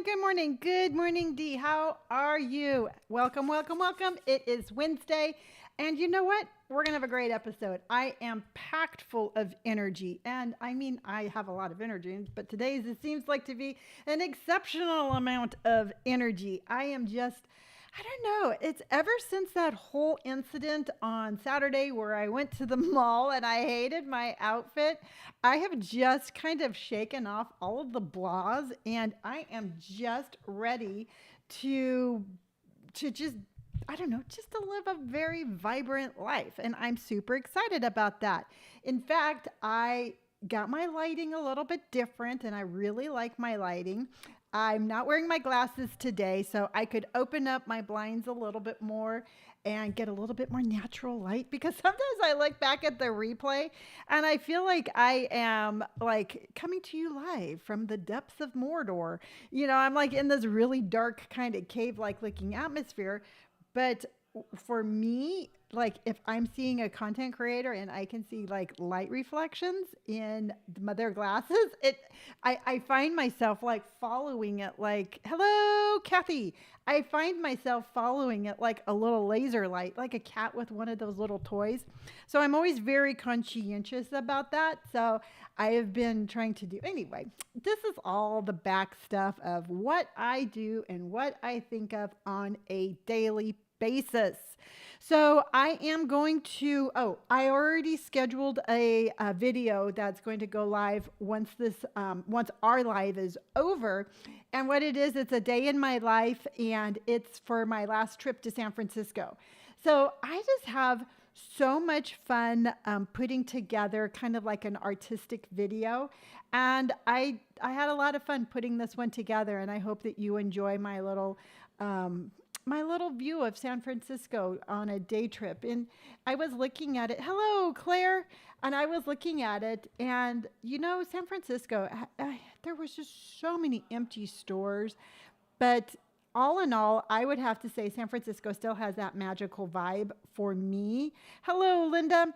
Good morning, Dee. How are you? Welcome, welcome, welcome. It is Wednesday, and you know what? We're going to have a great episode. I am packed full of energy, and I mean, I have a lot of energy, but today's it seems like to be an exceptional amount of energy. I don't know. It's ever since that whole incident on Saturday where I went to the mall and I hated my outfit. I have just kind of shaken off all of the blahs and I am just ready to just I don't know, just to live a very vibrant life and I'm super excited about that. In fact, I got my lighting a little bit different and I really like my lighting. I'm not wearing my glasses today, so I could open up my blinds a little bit more and get a little bit more natural light because sometimes I look back at the replay and I feel like I am like coming to you live from the depths of Mordor. I'm like in this really dark kind of cave like looking atmosphere, but for me, like if I'm seeing a content creator and I can see like light reflections in their glasses, I find myself like following it like, hello, Kathy. I find myself following it like a little laser light, like a cat with one of those little toys. So I'm always very conscientious about that. So I have been trying to do anyway. This is all the back stuff of what I do and what I think of on a daily basis. So I am going to, I already scheduled a video that's going to go live once our live is over. And what it is, it's a day in my life and it's for my last trip to San Francisco. So I just have so much fun putting together kind of like an artistic video. And I had a lot of fun putting this one together and I hope that you enjoy my little view of San Francisco on a day trip. And I was looking at it. Hello, Claire. And I was looking at it. And, San Francisco, there was just so many empty stores. But all in all, I would have to say San Francisco still has that magical vibe for me. Hello, Linda.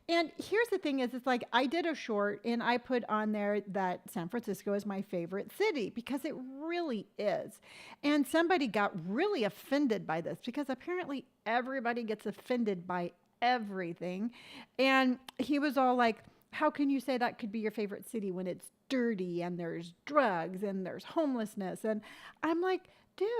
And here's the thing is, it's like I did a short and I put on there that San Francisco is my favorite city because it really is. And somebody got really offended by this because apparently everybody gets offended by everything. And he was all like, how can you say that could be your favorite city when it's dirty and there's drugs and there's homelessness? And I'm like,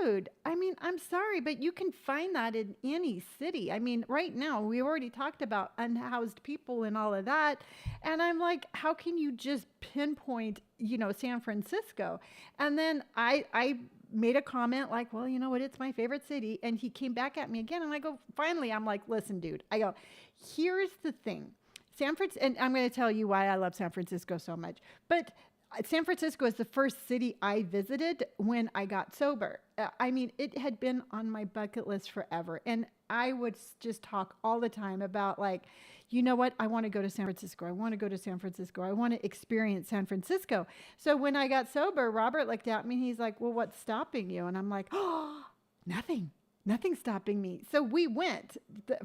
dude, I mean, I'm sorry, but you can find that in any city. I mean, right now, we already talked about unhoused people and all of that. And I'm like, how can you just pinpoint, San Francisco? And then I made a comment like, well, you know what? It's my favorite city. And he came back at me again. And I go, finally, I'm like, listen, dude, I go, here's the thing. San Francisco, and I'm going to tell you why I love San Francisco so much. But San Francisco is the first city I visited when I got sober. I mean, it had been on my bucket list forever. And I would just talk all the time about like, you know what? I want to go to San Francisco. I want to go to San Francisco. I want to experience San Francisco. So when I got sober, Robert looked at me and he's like, well, what's stopping you? And I'm like, oh, nothing. Nothing's stopping me. So we went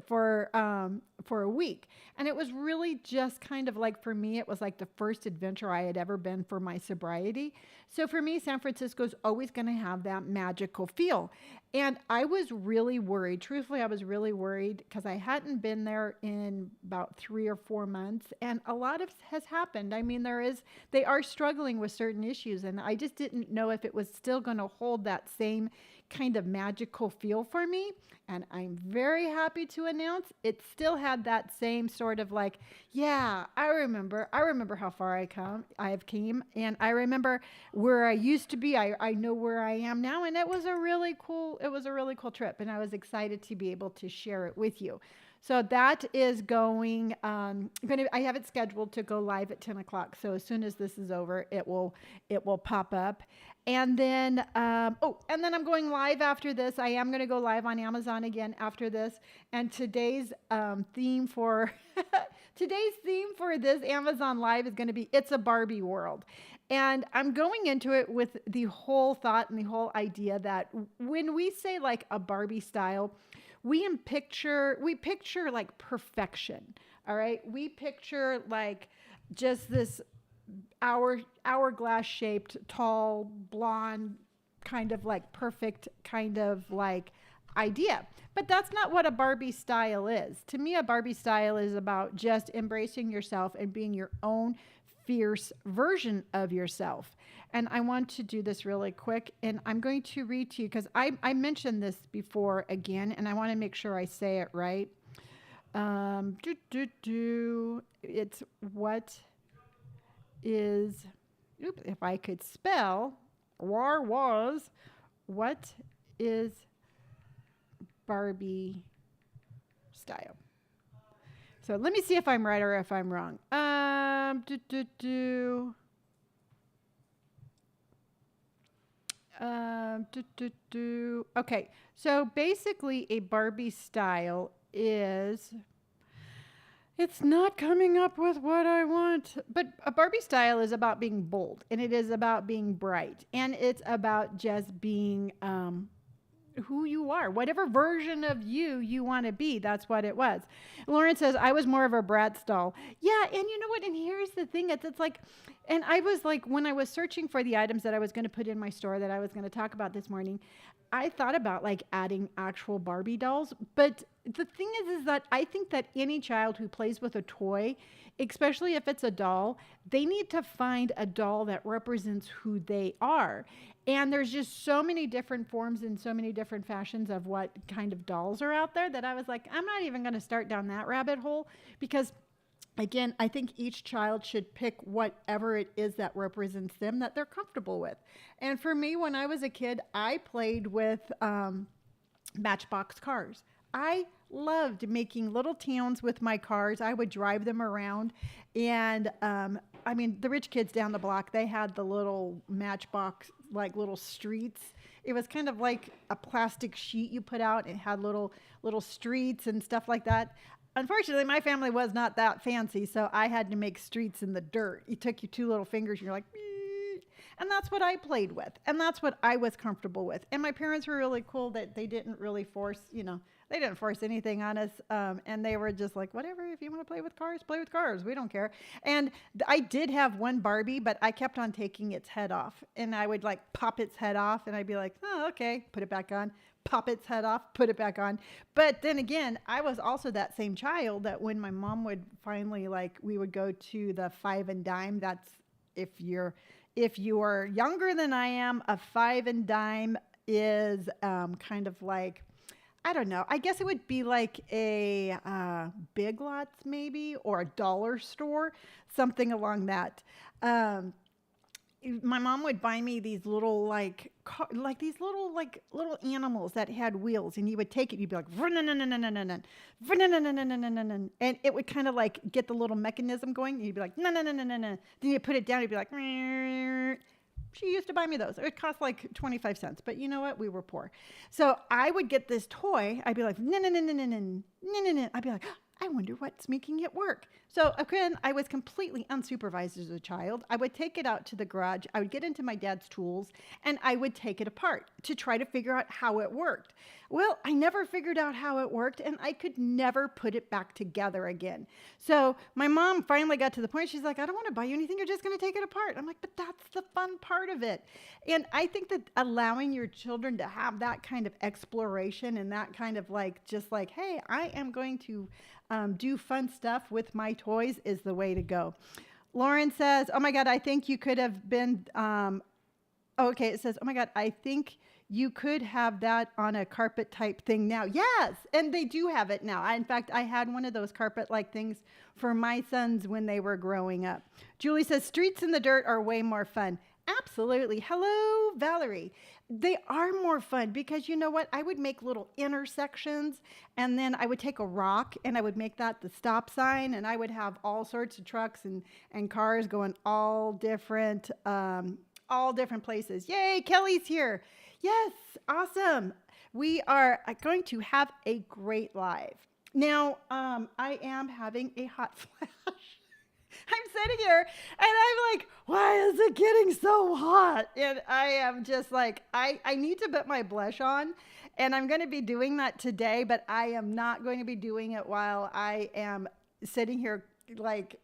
for a week, and it was really just kind of like for me, it was like the first adventure I had ever been for my sobriety. So for me, San Francisco's always going to have that magical feel. And I was really worried. Truthfully, I was really worried because I hadn't been there in about 3 or 4 months, and a lot of has happened. I mean, they are struggling with certain issues, and I just didn't know if it was still going to hold that same kind of magical feel for me. And I'm very happy to announce it still had that same sort of like, yeah, I remember how far I have came. And I remember where I used to be. I know where I am now. And it was a really cool trip. And I was excited to be able to share it with you. So that is I have it scheduled to go live at 10 o'clock. So as soon as this is over, it will pop up. And then, and then I'm going live after this. I am going to go live on Amazon again after this. And today's theme for this Amazon live is going to be It's a Barbie World. And I'm going into it with the whole thought and the whole idea that when we say like a Barbie style, we picture like perfection. All right. We picture like just this hourglass shaped, tall, blonde, kind of like perfect kind of like idea. But that's not what a Barbie style is. To me, a Barbie style is about just embracing yourself and being your own fierce version of yourself. And I want to do this really quick. And I'm going to read to you because I mentioned this before again, and I want to make sure I say it right. It's what is, if I could spell, what is Barbie style? So let me see if I'm right or if I'm wrong. Okay, so basically a Barbie style is, it's not coming up with what I want. But a Barbie style is about being bold, and it is about being bright, and it's about just being who you are, whatever version of you want to be. That's what it was. Lauren says, I was more of a Bratz doll. Yeah, and you know what? And here's the thing. It's like, and I was like, when I was searching for the items that I was going to put in my store that I was going to talk about this morning, I thought about like adding actual Barbie dolls. But the thing is that I think that any child who plays with a toy, especially if it's a doll, they need to find a doll that represents who they are. And there's just so many different forms and so many different fashions of what kind of dolls are out there that I was like, I'm not even going to start down that rabbit hole because, again, I think each child should pick whatever it is that represents them that they're comfortable with. And for me, when I was a kid, I played with Matchbox cars. I loved making little towns with my cars. I would drive them around. And I mean, the rich kids down the block, they had the little Matchbox, like little streets. It was kind of like a plastic sheet you put out. It had little streets and stuff like that. Unfortunately, my family was not that fancy, so I had to make streets in the dirt. You took your two little fingers, and you're like, beep. And that's what I played with, and that's what I was comfortable with. And my parents were really cool that they didn't really force, they didn't force anything on us, and they were just like, whatever, if you want to play with cars, play with cars. We don't care. And I did have one Barbie, but I kept on taking its head off, and I would like pop its head off, and I'd be like, oh, okay, put it back on. Pop its head off, put it back on. But then again, I was also that same child that when my mom would finally, like, we would go to the five and dime. That's if you are younger than I am, a five and dime is kind of like, I don't know. I guess it would be like a Big Lots maybe, or a dollar store, something along that. My mom would buy me these little little animals that had wheels, and you would take it, you'd be like, and it would kind of like get the little mechanism going, and you'd be like, no. Then you put it down, you'd be like, she used to buy me those. It would cost like 25 cents, but you know what? We were poor. So I would get this toy. I'd be like, no. I'd be like, I wonder what's making it work. So again, I was completely unsupervised as a child. I would take it out to the garage. I would get into my dad's tools, and I would take it apart to try to figure out how it worked. Well, I never figured out how it worked, and I could never put it back together again. So my mom finally got to the point, she's like, I don't want to buy you anything. You're just going to take it apart. I'm like, but that's the fun part of it. And I think that allowing your children to have that kind of exploration and that kind of like, just like, hey, I am going to do fun stuff with my toys is the way to go. Lauren says, oh my God, I think you could have been, okay, it says, oh my God, I think you could have that on a carpet type thing now. Yes, and they do have it now. In fact, I had one of those carpet-like things for my sons when they were growing up. Julie says, streets in the dirt are way more fun. Absolutely. Hello, Valerie. They are more fun because you know what? I would make little intersections, and then I would take a rock and I would make that the stop sign, and I would have all sorts of trucks and cars going all different places. Yay, Kelly's here. Yes, awesome. We are going to have a great live. Now, I am having a hot flash. I'm sitting here and I'm like, why is it getting so hot? And I am just like, I need to put my blush on, and I'm going to be doing that today, but I am not going to be doing it while I am sitting here like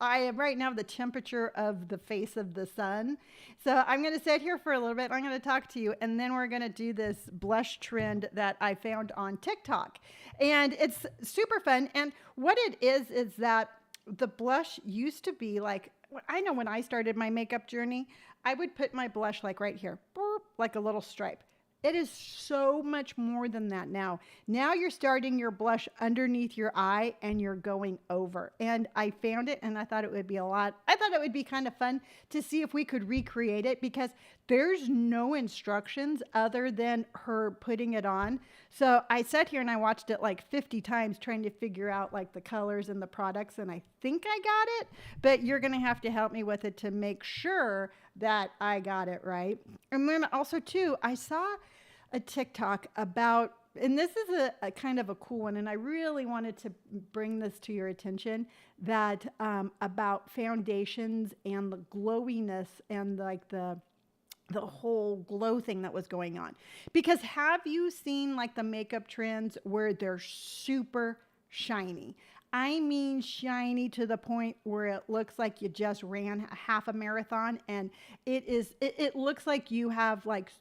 I am right now the temperature of the face of the sun. So I'm going to sit here for a little bit. I'm going to talk to you, and then we're going to do this blush trend that I found on TikTok. And it's super fun. And what it is that the blush used to be like, I know when I started my makeup journey, I would put my blush like right here, boop, like a little stripe. It is so much more than that now. Now you're starting your blush underneath your eye and you're going over. And I found it and I thought it would be I thought it would be kind of fun to see if we could recreate it because there's no instructions other than her putting it on. So I sat here and I watched it like 50 times trying to figure out like the colors and the products, and I think I got it, but you're going to have to help me with it to make sure that I got it right. And then also too, I saw a TikTok about, and this is a kind of a cool one, and I really wanted to bring this to your attention, that about foundations and the glowiness and like the whole glow thing that was going on. Because have you seen like the makeup trends where they're super shiny? I mean shiny to the point where it looks like you just ran a half a marathon, and it looks like you have like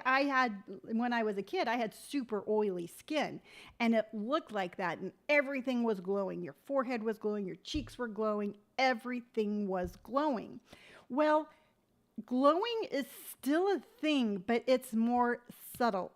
I had when I was a kid. I had super oily skin, and it looked like that, and everything was glowing. Your forehead was glowing, your cheeks were glowing, everything was glowing. Well, glowing is still a thing, but it's more subtle.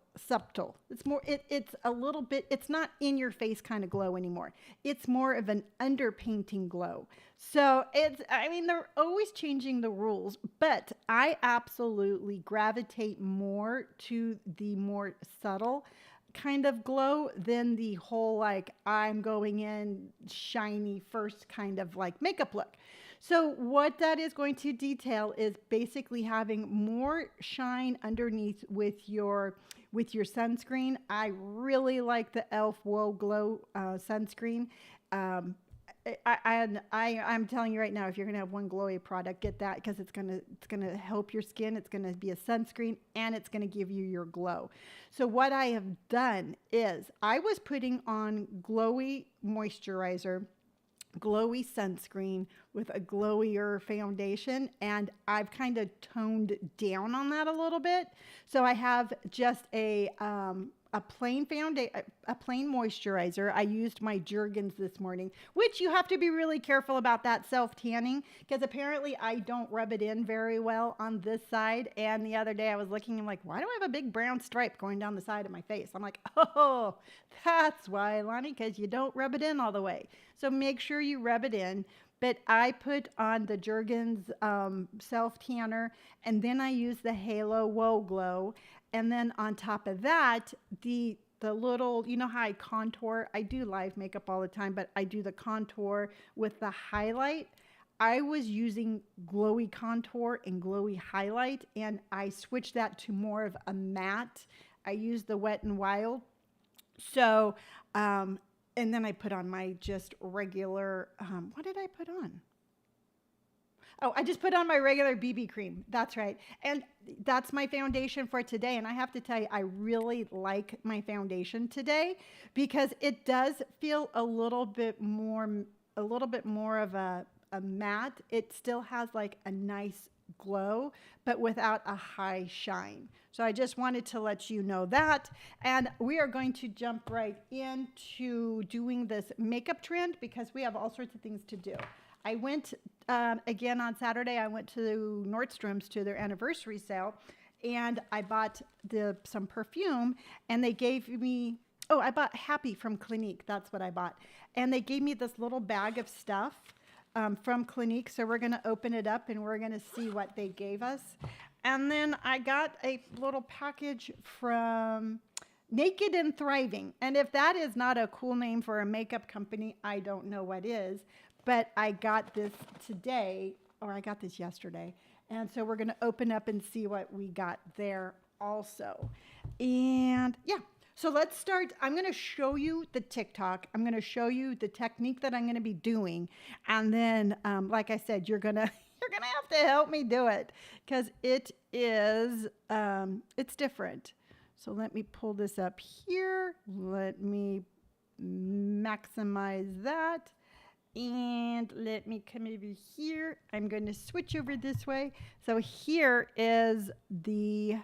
It's more, it's a little bit, it's not in your face kind of glow anymore. It's more of an underpainting glow. So I mean, they're always changing the rules, but I absolutely gravitate more to the more subtle kind of glow than the whole, like, I'm going in shiny first kind of like makeup look. So what that is going to detail is basically having more shine underneath with your sunscreen. I really like the e.l.f. Whoa Glow sunscreen. I'm telling you right now, if you're gonna have one glowy product, get that, because it's gonna help your skin. It's gonna be a sunscreen and it's gonna give you your glow. So what I have done is I was putting on glowy moisturizer, glowy sunscreen with a glowier foundation, and I've kind of toned down on that a little bit. So I have just a plain a plain moisturizer. I used my Jergens this morning, which you have to be really careful about that self-tanning, because apparently I don't rub it in very well on this side. And the other day I was looking, I'm like, why do I have a big brown stripe going down the side of my face? I'm like, oh, that's why, Lonni, because you don't rub it in all the way. So make sure you rub it in. But I put on the Jergens self-tanner, and then I use the Halo Whoa Glow. And then on top of that, the little, you know how I contour? I do live makeup all the time, but I do the contour with the highlight. I was using glowy contour and glowy highlight, and I switched that to more of a matte. I used the Wet n Wild. So, and then I put on my just regular, what did I put on? Oh, I just put on my regular BB cream. That's right. And that's my foundation for today. And I have to tell you, I really like my foundation today because it does feel a little bit more of a matte. It still has like a nice glow, but without a high shine. So I just wanted to let you know that. And we are going to jump right into doing this makeup trend because we have all sorts of things to do. I went, again on Saturday, I went to Nordstrom's to their anniversary sale, and I bought some perfume, and they gave me, I bought Happy from Clinique. That's what I bought. And they gave me this little bag of stuff from Clinique. So we're going to open it up, and we're going to see what they gave us. And then I got a little package from Naked and Thriving. And if that is not a cool name for a makeup company, I don't know what is. But I got this today, or I got this yesterday. And so we're going to open up and see what we got there also. And yeah, so let's start. I'm going to show you the TikTok. I'm going to show you the technique that I'm going to be doing. And then, like I said, you're going to have to help me do it because it is, it's different. So let me pull this up here. Let me maximize that. And let me come over here. I'm going to switch over this way. So here is the,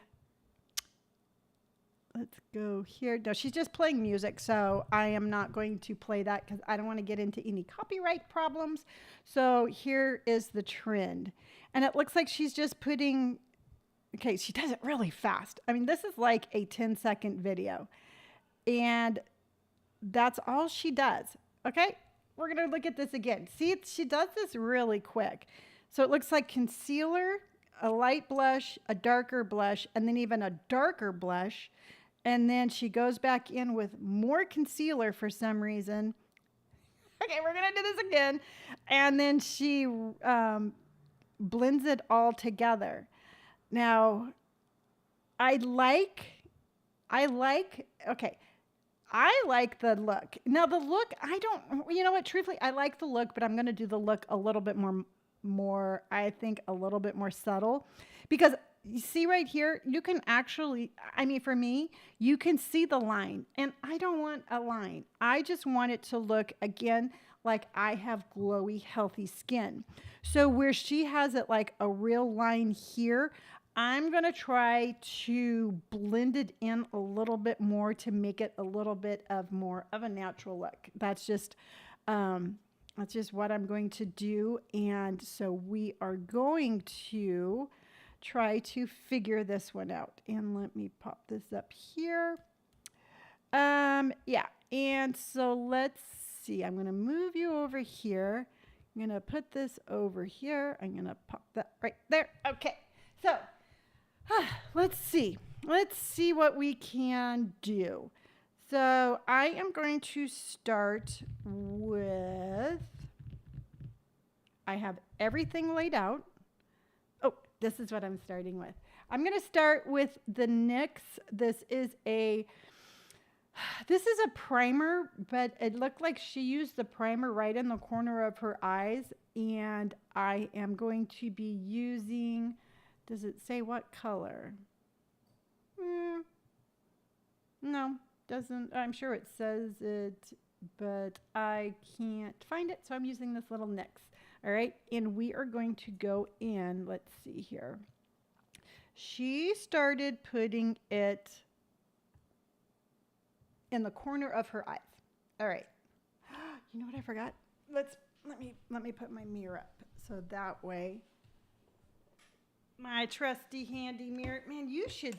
let's go here. No, she's just playing music, so I am not going to play that because I don't want to get into any copyright problems. So here is the trend. And it looks like she's just putting, okay, she does it really fast. I mean, this is like a 10-second video. And that's all she does. Okay, we're going to look at this again. See, she does this really quick. So it looks like concealer, a light blush, a darker blush, and then even a darker blush. And then she goes back in with more concealer for some reason. Okay, we're going to do this again. And then she blends it all together. Now, I like the look. Now the look, you know what, truthfully, I like the look, but I'm going to do the look a little bit more, I think a little bit more subtle, because you see right here, you can actually, I mean, for me, you can see the line, and I don't want a line. I just want it to look, again, like I have glowy, healthy skin. So where she has it like a real line here, I'm going to try to blend it in a little bit more to make it a little bit of more of a natural look. That's just what I'm going to do. And so we are going to try to figure this one out. And let me pop this up here. Yeah. And so let's see. I'm going to move you over here. I'm going to put this over here. I'm going to pop that right there. Okay. So let's see. Let's see what we can do. So I am going to start with, I have everything laid out. Oh, this is what I'm starting with. I'm going to start with the NYX. This is a primer, but it looked like she used the primer right in the corner of her eyes. And I am going to be using, does it say what color? No, doesn't. I'm sure it says it, but I can't find it. So I'm using this little NYX. All right. And we are going to go in. Let's see here. She started putting it in the corner of her eyes. All right. You know what I forgot? Let me put my mirror up so that way. My trusty handy mirror. Man, you should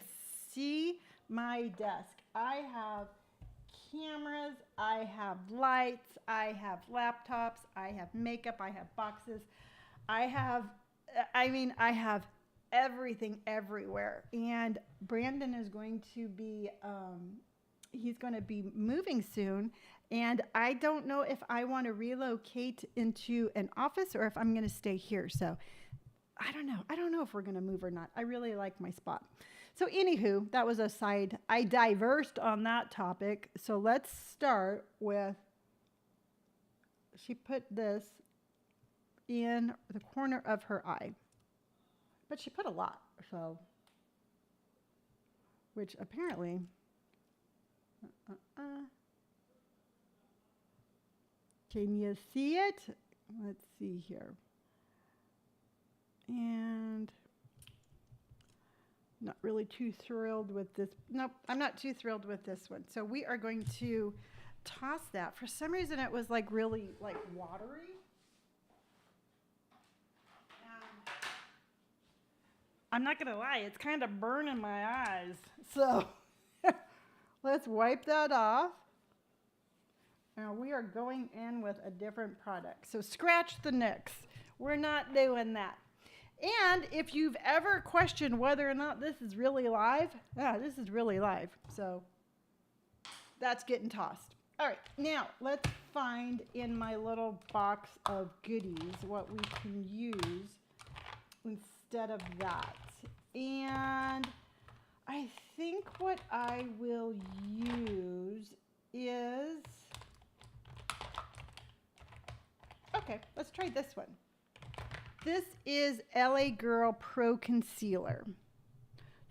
see my desk. I have cameras, I have lights, I have laptops, I have makeup, I have boxes. I have everything everywhere. And Brandon is going to be, he's going to be moving soon. And I don't know if I want to relocate into an office or if I'm going to stay here. So I don't know. I don't know if we're going to move or not. I really like my spot. So anywho, that was a side. I diversed on that topic. So let's start with, she put this in the corner of her eye. But she put a lot. So, which apparently, can you see it? Let's see here. And not really too thrilled with this. Nope, I'm not too thrilled with this one. So we are going to toss that. For some reason, it was like really like watery. I'm not going to lie, it's kind of burning my eyes. So let's wipe that off. Now we are going in with a different product. So scratch the NYX. We're not doing that. And if you've ever questioned whether or not this is really live, this is really live. So that's getting tossed. All right, now let's find in my little box of goodies what we can use instead of that. And I think what I will use is, okay, let's try this one. This is LA Girl Pro Concealer.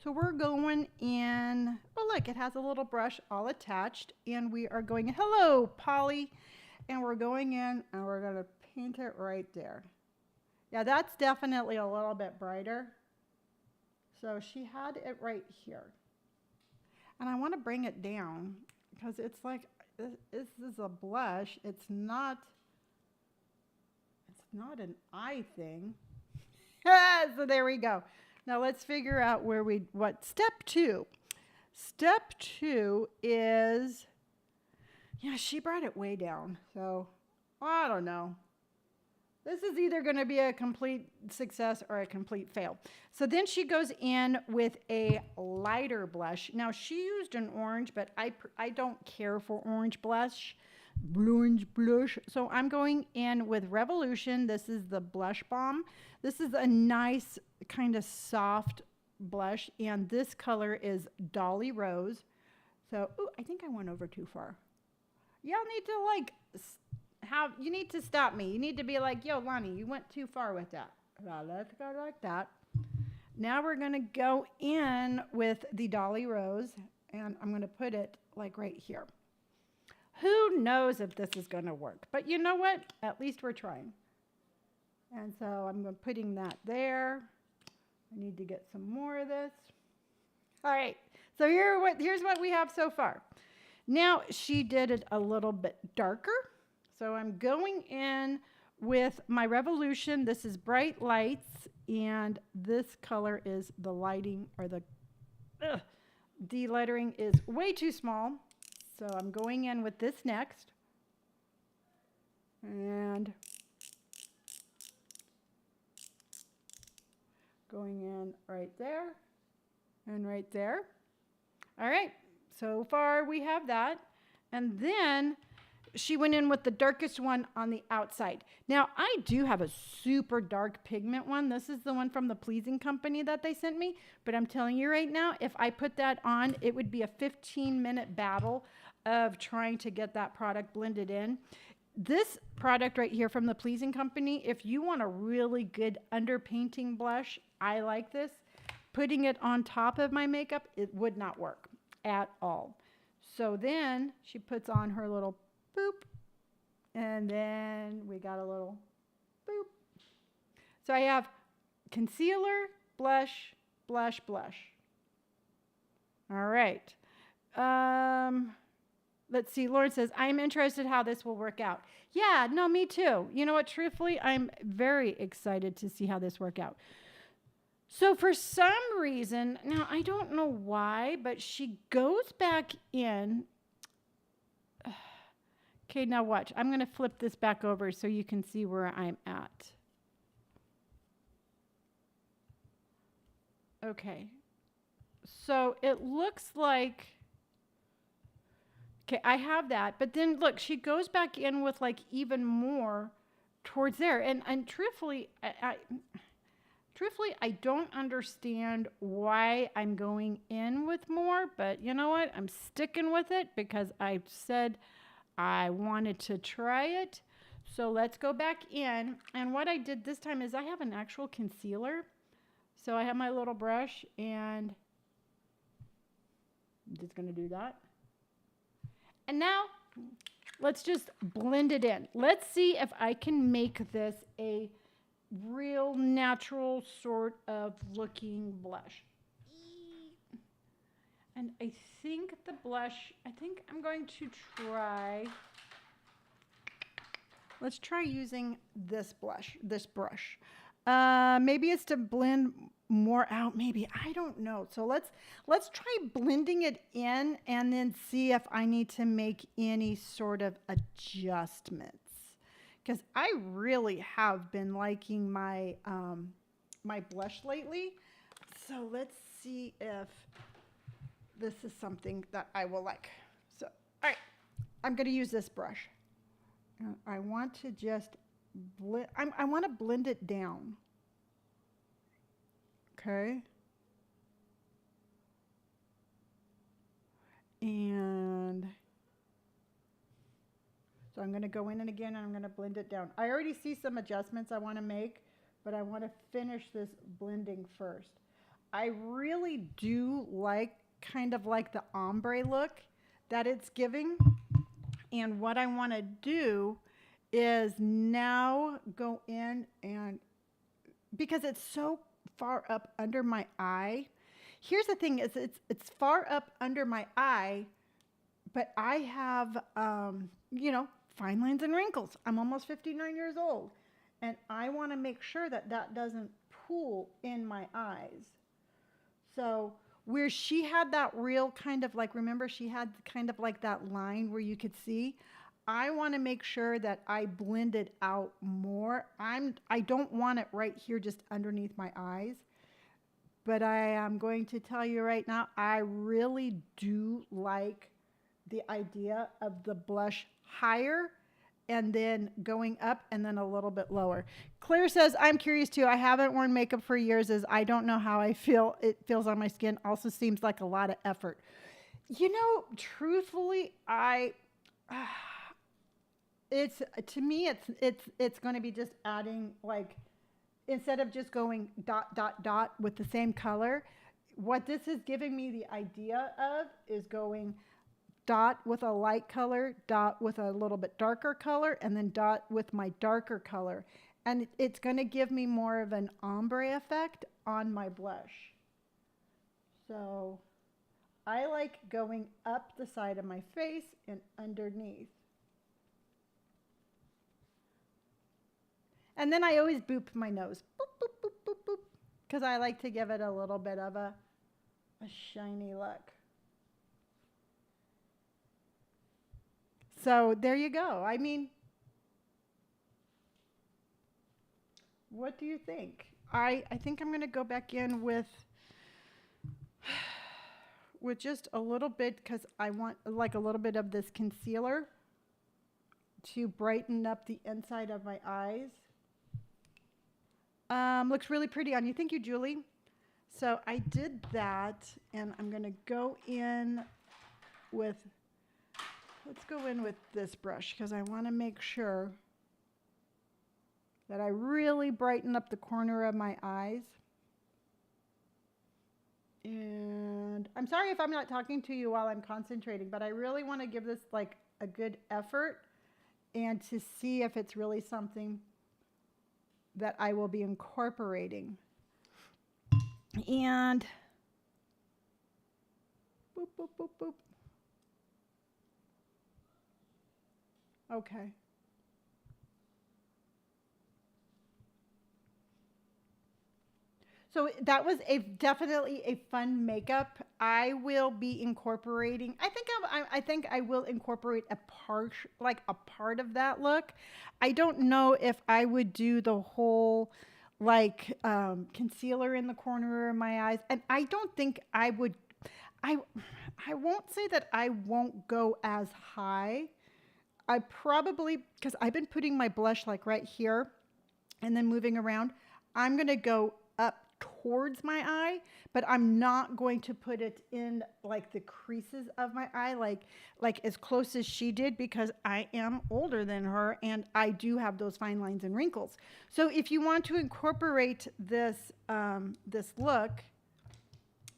So we're going in, oh look, it has a little brush all attached, and we are going in, hello, Polly. and we're going in and we're going to paint it right there. Yeah, that's definitely a little bit brighter. So she had it right here. And I want to bring it down because it's like, this is a blush. It's not an eye thing. So there we go. Now let's figure out what step 2. Step 2 is, yeah, she brought it way down. So I don't know. This is either going to be a complete success or a complete fail. So then she goes in with a lighter blush. Now she used an orange, but I don't care for orange blush. So I'm going in with Revolution. This is the Blush Balm. This is a nice kind of soft blush, and this color is Dolly Rose. So, ooh, I think I went over too far. Y'all need to you need to stop me. You need to be like, yo, Lonni, you went too far with that. Now let's go like that. Now we're gonna go in with the Dolly Rose, and I'm gonna put it like right here. Who knows if this is gonna work? But you know what? At least we're trying. And so I'm putting that there. I need to get some more of this. All right, so here's what we have so far. Now she did it a little bit darker. So I'm going in with my Revolution. This is Bright Lights, and this color is the lighting, or the de-lettering is way too small. So I'm going in with this next. And going in right there and right there. All right, so far we have that. And then she went in with the darkest one on the outside. Now, I do have a super dark pigment one. This is the one from the Pleasing Company that they sent me. But I'm telling you right now, if I put that on, it would be a 15-minute battle of trying to get that product blended in. This product right here from the Pleasing Company, if you want a really good underpainting blush, I like this. Putting it on top of my makeup, it would not work at all. So then she puts on her little boop, and then we got a little boop. So I have concealer, blush, blush, blush. All right. Let's see. Lauren says, I'm interested how this will work out. Yeah, no, me too. You know what? Truthfully, I'm very excited to see how this work out. So for some reason, now I don't know why, but she goes back in. Okay, now watch. I'm going to flip this back over so you can see where I'm at. Okay. So it looks like, okay, I have that. But then look, she goes back in with like even more towards there. And truthfully, I don't understand why I'm going in with more. But you know what? I'm sticking with it because I said I wanted to try it. So let's go back in. And what I did this time is I have an actual concealer. So I have my little brush, and I'm just going to do that. And now let's just blend it in. Let's see if I can make this a real natural sort of looking blush. And I think the blush, I think I'm going to try, let's try using this brush. Maybe it's to blend more out, maybe, I don't know. So let's try blending it in and then see if I need to make any sort of adjustments. Because I really have been liking my my blush lately. So let's see if this is something that I will like. So, all right, I'm going to use this brush. I want to just blend, I want to blend it down. Okay. And so I'm going to go in and again, and I'm going to blend it down. I already see some adjustments I want to make, but I want to finish this blending first. I really do like kind of like the ombre look that it's giving. And what I want to do is now go in and because it's so far up under my eye. Here's the thing is it's far up under my eye, but I have fine lines and wrinkles. I'm almost 59 years old, and I want to make sure that that doesn't pool in my eyes. So where she had that real kind of like, remember she had kind of like that line where you could see, I want to make sure that I blend it out more. I don't want it right here just underneath my eyes. But I am going to tell you right now, I really do like the idea of the blush higher and then going up and then a little bit lower. Claire says, I'm curious too. I haven't worn makeup for years as I don't know how it feels on my skin. Also seems like a lot of effort. Truthfully, it's to me it's going to be just adding like instead of just going dot dot dot with the same color, what this is giving me the idea of is going dot with a light color, dot with a little bit darker color, and then dot with my darker color. And it's going to give me more of an ombre effect on my blush. So I like going up the side of my face and underneath. And then I always boop my nose, boop, boop, boop, boop, boop, because I like to give it a little bit of a shiny look. So there you go. I mean, what do you think? I think I'm going to go back in with just a little bit because I want like a little bit of this concealer to brighten up the inside of my eyes. Looks really pretty on you. Thank you, Julie. So I did that, and I'm going to go in with, let's go in with this brush because I want to make sure that I really brighten up the corner of my eyes. And I'm sorry if I'm not talking to you while I'm concentrating, but I really want to give this like a good effort and to see if it's really something that I will be incorporating. And boop, boop, boop, boop. Okay. So that was definitely a fun makeup. I will be incorporating. I think I will incorporate a part of that look. I don't know if I would do the whole concealer in the corner of my eyes, and I don't think I would. I won't say that I won't go as high. I probably, because I've been putting my blush like right here, and then moving around. I'm gonna go up towards my eye, but I'm not going to put it in like the creases of my eye, like as close as she did, because I am older than her and I do have those fine lines and wrinkles. So if you want to incorporate this this look,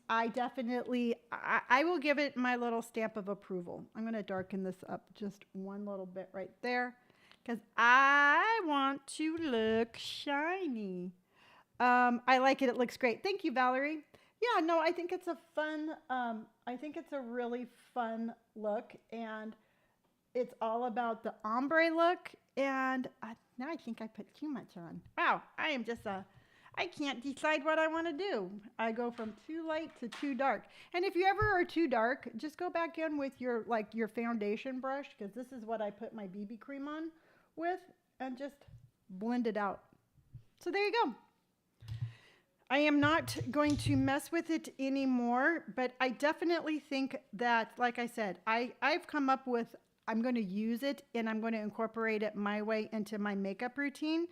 I definitely I will give it my little stamp of approval. I'm going to darken this up just one little bit right there because I want to look shiny. I like it. It looks great. Thank you, Valerie. Yeah, no, I think it's a fun, I think it's a really fun look, and it's all about the ombre look, and now I think I put too much on. Wow, I am just I can't decide what I want to do. I go from too light to too dark. And if you ever are too dark, just go back in with your foundation brush, because this is what I put my BB cream on with, and just blend it out. So there you go. I am not going to mess with it anymore, but I definitely think that, like I said, I've come up with, I'm going to use it and I'm going to incorporate it my way into my makeup routine.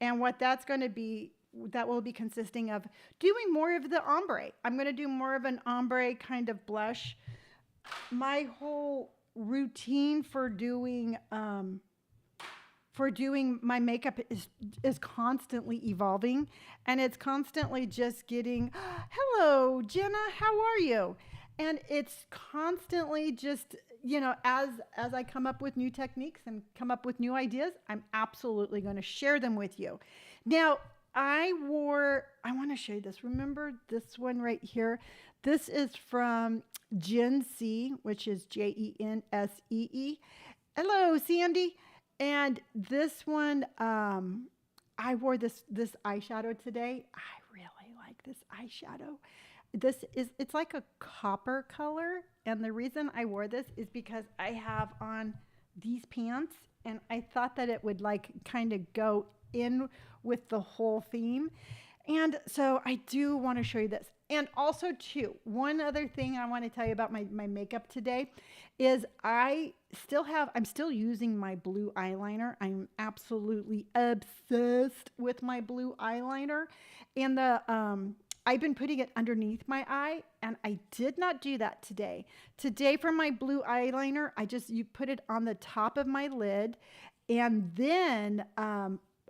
And what that's going to be, that will be consisting of doing more of the ombre. I'm going to do more of an ombre kind of blush. My whole routine for doing my makeup is constantly evolving, and it's constantly just getting, hello, Jenna, how are you? And it's constantly just, as I come up with new techniques and come up with new ideas, I'm absolutely going to share them with you. Now, I want to show you this. Remember this one right here? This is from Gen C, which is Jensee. Hello, Sandy. And this one, I wore this eyeshadow today. I really like this eyeshadow. It's like a copper color. And the reason I wore this is because I have on these pants and I thought that it would like kind of go in with the whole theme. And so I do want to show you this. And also too, one other thing I want to tell you about my makeup today is I'm still using my blue eyeliner. I'm absolutely obsessed with my blue eyeliner. And I've been putting it underneath my eye, and I did not do that today. Today for my blue eyeliner, you put it on the top of my lid, and then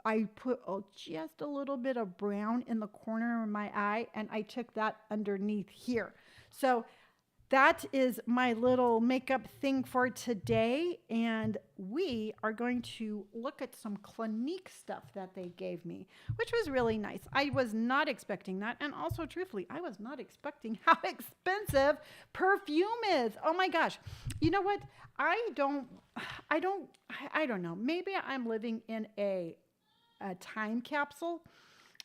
I put just a little bit of brown in the corner of my eye, and I took that underneath here. So that is my little makeup thing for today, and we are going to look at some Clinique stuff that they gave me, which was really nice. I was not expecting that, and also truthfully, I was not expecting how expensive perfume is. Oh my gosh. You know what? I don't know. Maybe I'm living in a time capsule,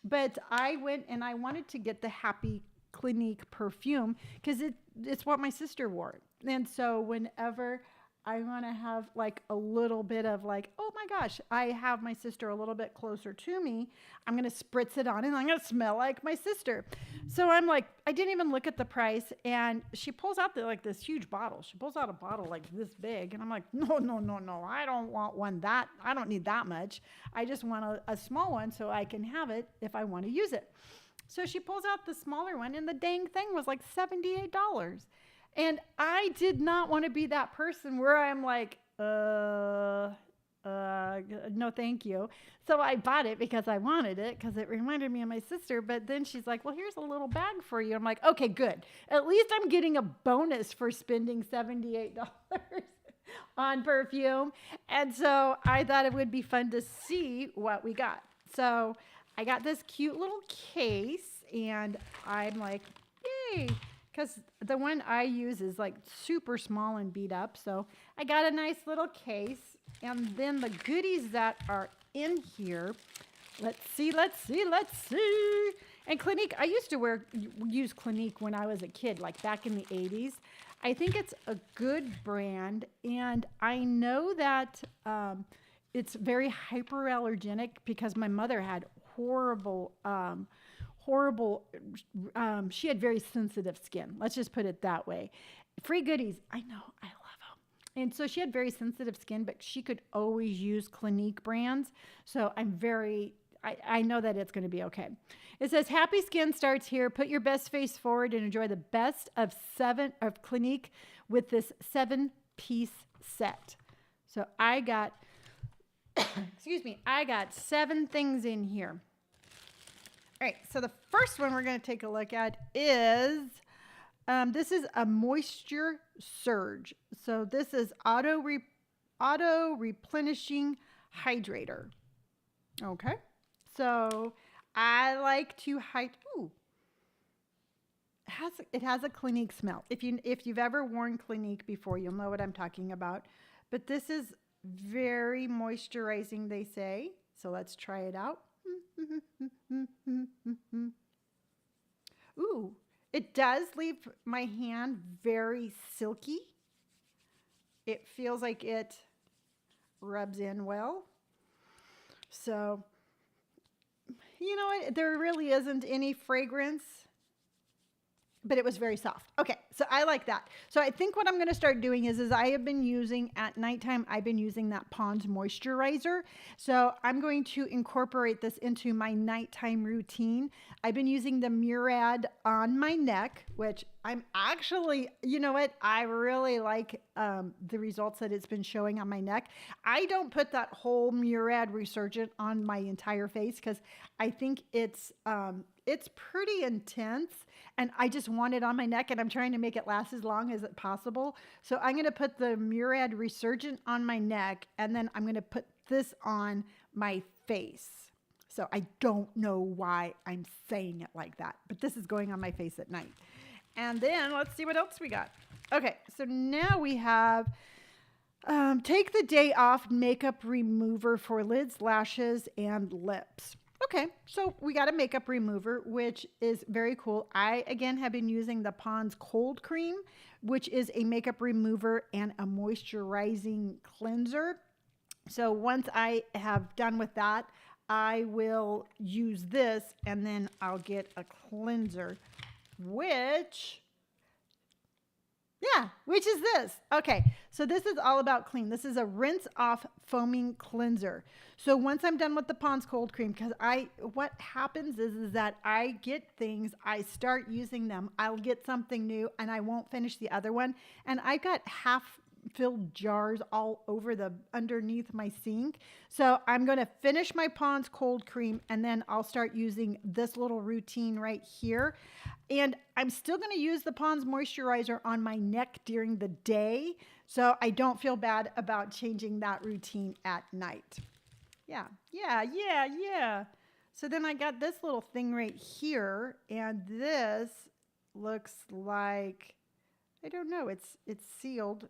but I went and I wanted to get the Happy Clinique perfume because it's what my sister wore. And so whenever I want to have like a little bit of like, oh my gosh, I have my sister a little bit closer to me, I'm going to spritz it on and I'm going to smell like my sister. So I'm like, I didn't even look at the price, and she pulls out this huge bottle. She pulls out a bottle like this big, and I'm like, no, I don't want I don't need that much. I just want a small one so I can have it if I want to use it. So she pulls out the smaller one, and the dang thing was like $78. And I did not want to be that person where I'm like, no, thank you. So I bought it because I wanted it, because it reminded me of my sister. But then she's like, well, here's a little bag for you. I'm like, okay, good. At least I'm getting a bonus for spending $78 on perfume. And so I thought it would be fun to see what we got. So I got this cute little case, and I'm like, yay. Because the one I use is like super small and beat up. So I got a nice little case. And then the goodies that are in here, let's see. And Clinique, I used to use Clinique when I was a kid, like back in the 80s. I think it's a good brand. And I know that it's very hyperallergenic because my mother had horrible, she had very sensitive skin. Let's just put it that way. Free goodies. I know. I love them. And so she had very sensitive skin, but she could always use Clinique brands. So I know that it's going to be okay. It says, happy skin starts here. Put your best face forward and enjoy the best of Clinique with this 7-piece set. So I got, I got 7 things in here. All right, so the first one we're going to take a look at is, this is a moisture surge. So this is auto replenishing hydrator. Okay, so I like to it has a Clinique smell. If you've ever worn Clinique before, you'll know what I'm talking about. But this is very moisturizing, they say. So let's try it out. Ooh, it does leave my hand very silky. It feels like it rubs in well. So, you know what? There really isn't any fragrance, but it was very soft. Okay, so I like that. So I think what I'm going to start doing is I have been using, at nighttime, I've been using that Pond's moisturizer. So I'm going to incorporate this into my nighttime routine. I've been using the Murad on my neck, which I'm actually, you know what? I really like the results that it's been showing on my neck. I don't put that whole Murad Resurgent on my entire face because I think it's pretty intense. and I just want it on my neck, and I'm trying to make it last as long as it possible. So I'm going to put the Murad Resurgent on my neck, and then I'm going to put this on my face. So I don't know why I'm saying it like that, but this is going on my face at night. And then let's see what else we got. Okay, so now we have take the day off makeup remover for lids, lashes, and lips. Okay, so we got a makeup remover, which is very cool. I, again, have been using the Pond's Cold Cream, which is a makeup remover and a moisturizing cleanser. So once I have done with that, I will use this, and then I'll get a cleanser, which is this. Okay, so this is all about clean. This is a rinse off foaming cleanser. So once I'm done with the Pond's Cold Cream, because what happens is that I get things, I start using them, I'll get something new, and I won't finish the other one. And I got half filled jars all over the underneath my sink. So I'm going to finish my Pond's Cold Cream, and then I'll start using this little routine right here. And I'm still going to use the Pond's moisturizer on my neck during the day, so I don't feel bad about changing that routine at night. Yeah. So then I got this little thing right here, and this looks like, I don't know, it's sealed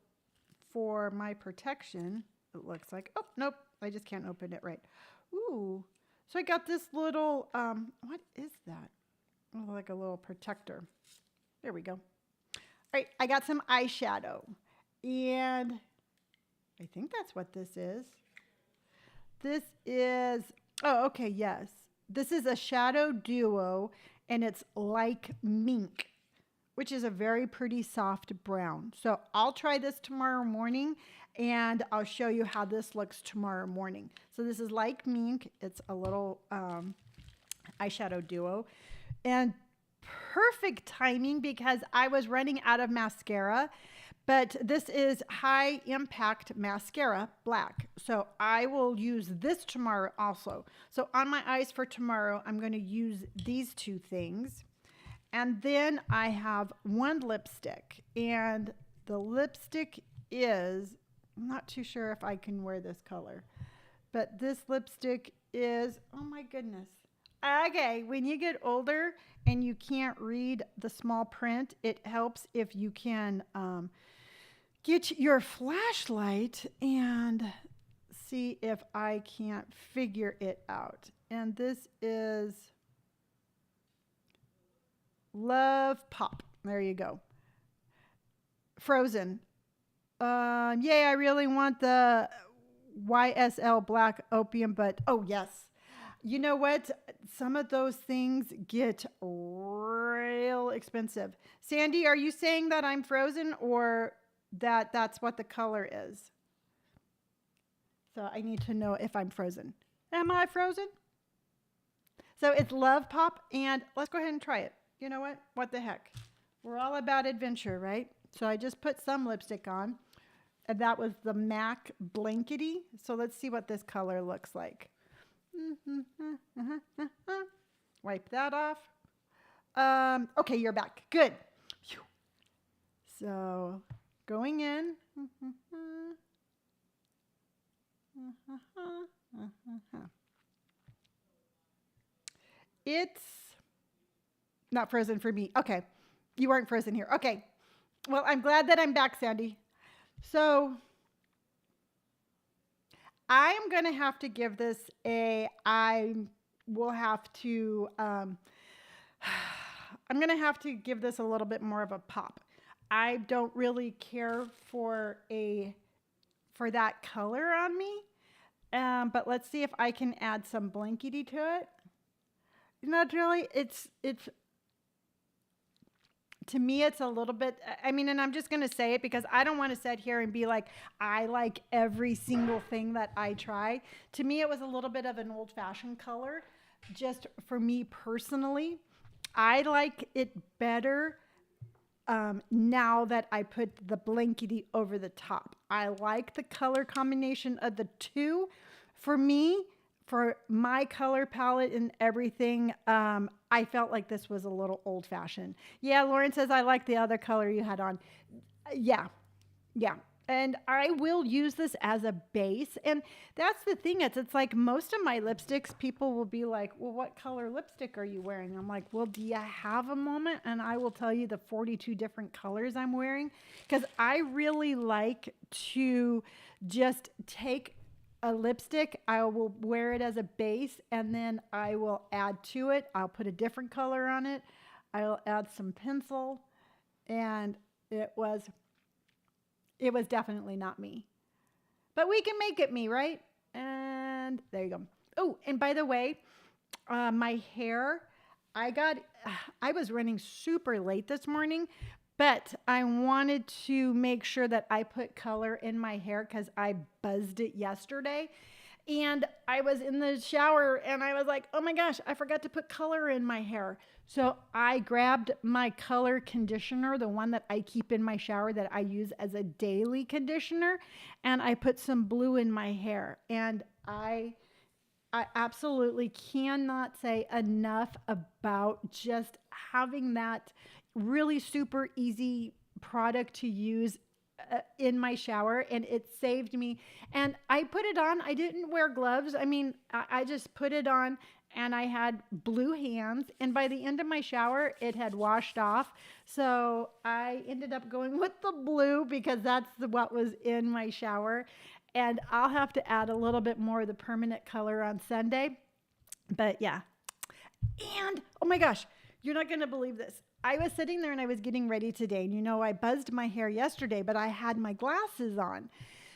for my protection, it looks like. Oh, nope, I just can't open it right. Ooh, so I got this little, what is that? Oh, like a little protector. There we go. All right, I got some eyeshadow, and I think that's what this is. This is, oh, okay, yes. This is a shadow duo, and it's Like Mink, which is a very pretty soft brown. So I'll try this tomorrow morning, and I'll show you how this looks tomorrow morning. So this is Like Mink. It's a little eyeshadow duo. And perfect timing because I was running out of mascara, but this is High Impact Mascara Black. So I will use this tomorrow also. So on my eyes for tomorrow, I'm going to use these two things. And then I have one lipstick, and the lipstick is, I'm not too sure if I can wear this color, but this lipstick is, oh my goodness. Okay, when you get older and you can't read the small print, it helps if you can get your flashlight and see if I can't figure it out. And this is Love Pop. There you go. Frozen. Yay, I really want the YSL Black Opium, but oh yes. You know what? Some of those things get real expensive. Sandy, are you saying that I'm frozen or that that's what the color is? So I need to know if I'm frozen. Am I frozen? So it's Love Pop, and let's go ahead and try it. You know what? What the heck? We're all about adventure, right? So I just put some lipstick on, and that was the MAC Blankety. So let's see what this color looks like. Wipe that off. Okay, you're back. Good. So going in. It's not frozen for me. Okay. You weren't frozen here. Okay. Well, I'm glad that I'm back, Sandy. So I'm going to have to give this I'm going to have to give this a little bit more of a pop. I don't really care for that color on me. But let's see if I can add some blankety to it. Not really. It's to me, it's a little bit, I mean, and I'm just going to say it because I don't want to sit here and be like, I like every single thing that I try. To me, it was a little bit of an old-fashioned color, just for me personally. I like it better now that I put the blankety over the top. I like the color combination of the two. For me, for my color palette and everything, I felt like this was a little old fashioned. Yeah, Lauren says I like the other color you had on. Yeah, yeah. And I will use this as a base. And that's the thing. It's like most of my lipsticks, people will be like, well, what color lipstick are you wearing? I'm like, well, do you have a moment? And I will tell you the 42 different colors I'm wearing. Because I really like to just take a lipstick, I will wear it as a base, and then I will add to it. I'll put a different color on it. I'll add some pencil. And it was it was definitely not me. But we can make it me, right? And there you go. Oh, and by the way, my hair, I got, I was running super late this morning, but I wanted to make sure that I put color in my hair because I buzzed it yesterday. And I was in the shower and I was like, oh my gosh, I forgot to put color in my hair. So I grabbed my color conditioner, the one that I keep in my shower that I use as a daily conditioner, and I put some blue in my hair. And I absolutely cannot say enough about just having that really super easy product to use in my shower, and it saved me. And I put it on. I didn't wear gloves. I mean, I just put it on and I had blue hands. And by the end of my shower, it had washed off. So I ended up going with the blue because that's what was in my shower. And I'll have to add a little bit more of the permanent color on Sunday. But yeah. And oh my gosh, you're not going to believe this. I was sitting there and I was getting ready today. And I buzzed my hair yesterday, but I had my glasses on.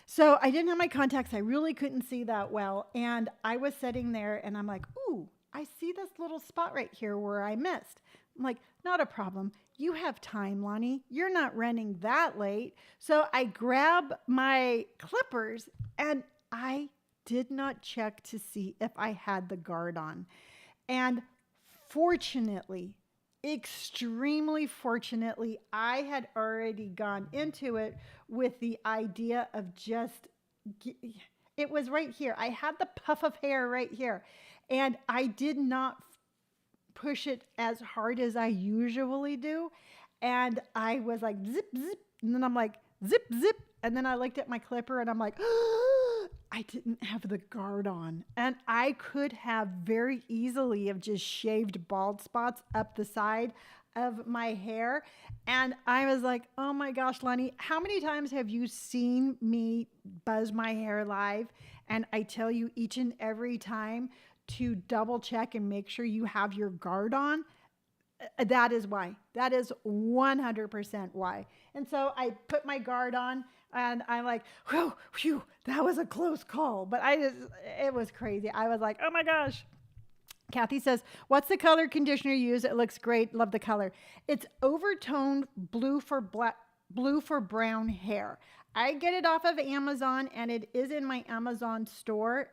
So I didn't have my contacts. I really couldn't see that well. And I was sitting there and I'm like, ooh, I see this little spot right here where I missed. I'm like, not a problem. You have time, Lonni. You're not running that late. So I grab my clippers and I did not check to see if I had the guard on. And fortunately, extremely fortunately, I had already gone into it with the idea of just, it was right here. I had the puff of hair right here. And I did not push it as hard as I usually do. And I was like, zip, zip. And then I'm like, zip, zip. And then I looked at my clipper and I'm like, I didn't have the guard on. And I could have very easily have just shaved bald spots up the side of my hair. And I was like, oh my gosh, Lonni, how many times have you seen me buzz my hair live? And I tell you each and every time to double check and make sure you have your guard on. That is why. That is 100% why. And so I put my guard on and I'm like, whew, that was a close call. But it was crazy. I was like, oh my gosh. Kathy says, what's the color conditioner you use? It looks great. Love the color. It's overtoned blue for brown hair. I get it off of Amazon and it is in my Amazon store.